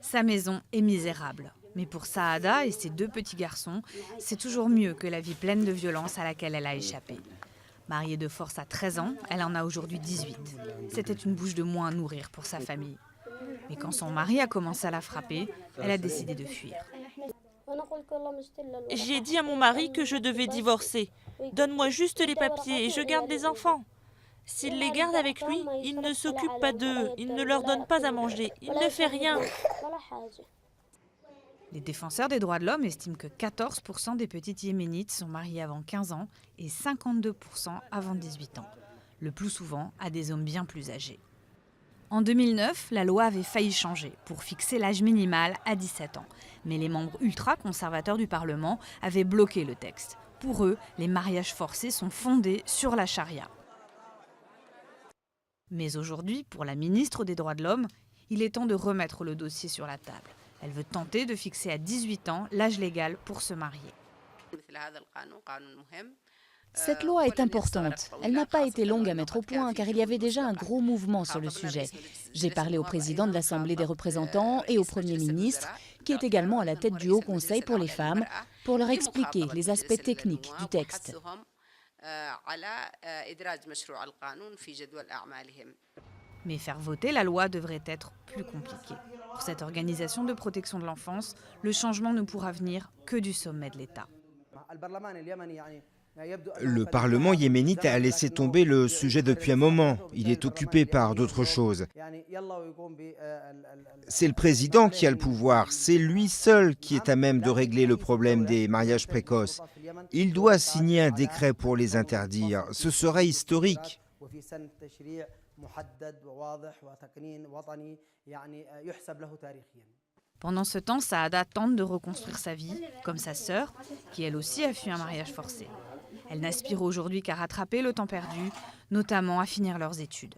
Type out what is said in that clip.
Sa maison est misérable. Mais pour Saada et ses 2 petits garçons, c'est toujours mieux que la vie pleine de violence à laquelle elle a échappé. Mariée de force à 13 ans, elle en a aujourd'hui 18. C'était une bouche de moins à nourrir pour sa famille. Mais quand son mari a commencé à la frapper, elle a décidé de fuir. J'ai dit à mon mari que je devais divorcer. Donne-moi juste les papiers et je garde les enfants. S'il les garde avec lui, il ne s'occupe pas d'eux, il ne leur donne pas à manger, il ne fait rien. Les défenseurs des droits de l'homme estiment que 14% des petites yéménites sont mariées avant 15 ans et 52% avant 18 ans, le plus souvent à des hommes bien plus âgés. En 2009, la loi avait failli changer pour fixer l'âge minimal à 17 ans. Mais les membres ultra-conservateurs du Parlement avaient bloqué le texte. Pour eux, les mariages forcés sont fondés sur la charia. Mais aujourd'hui, pour la ministre des Droits de l'Homme, il est temps de remettre le dossier sur la table. Elle veut tenter de fixer à 18 ans l'âge légal pour se marier. Cette loi est importante. Elle n'a pas été longue à mettre au point car il y avait déjà un gros mouvement sur le sujet. J'ai parlé au président de l'Assemblée des représentants et au Premier ministre, qui est également à la tête du Haut Conseil pour les femmes, pour leur expliquer les aspects techniques du texte. Mais faire voter la loi devrait être plus compliqué. Pour cette organisation de protection de l'enfance, le changement ne pourra venir que du sommet de l'État. Le Parlement yéménite a laissé tomber le sujet depuis un moment. Il est occupé par d'autres choses. C'est le président qui a le pouvoir. C'est lui seul qui est à même de régler le problème des mariages précoces. Il doit signer un décret pour les interdire. Ce serait historique. Pendant ce temps, Saada tente de reconstruire sa vie, comme sa sœur, qui elle aussi a fui un mariage forcé. Elle n'aspire aujourd'hui qu'à rattraper le temps perdu, notamment à finir leurs études.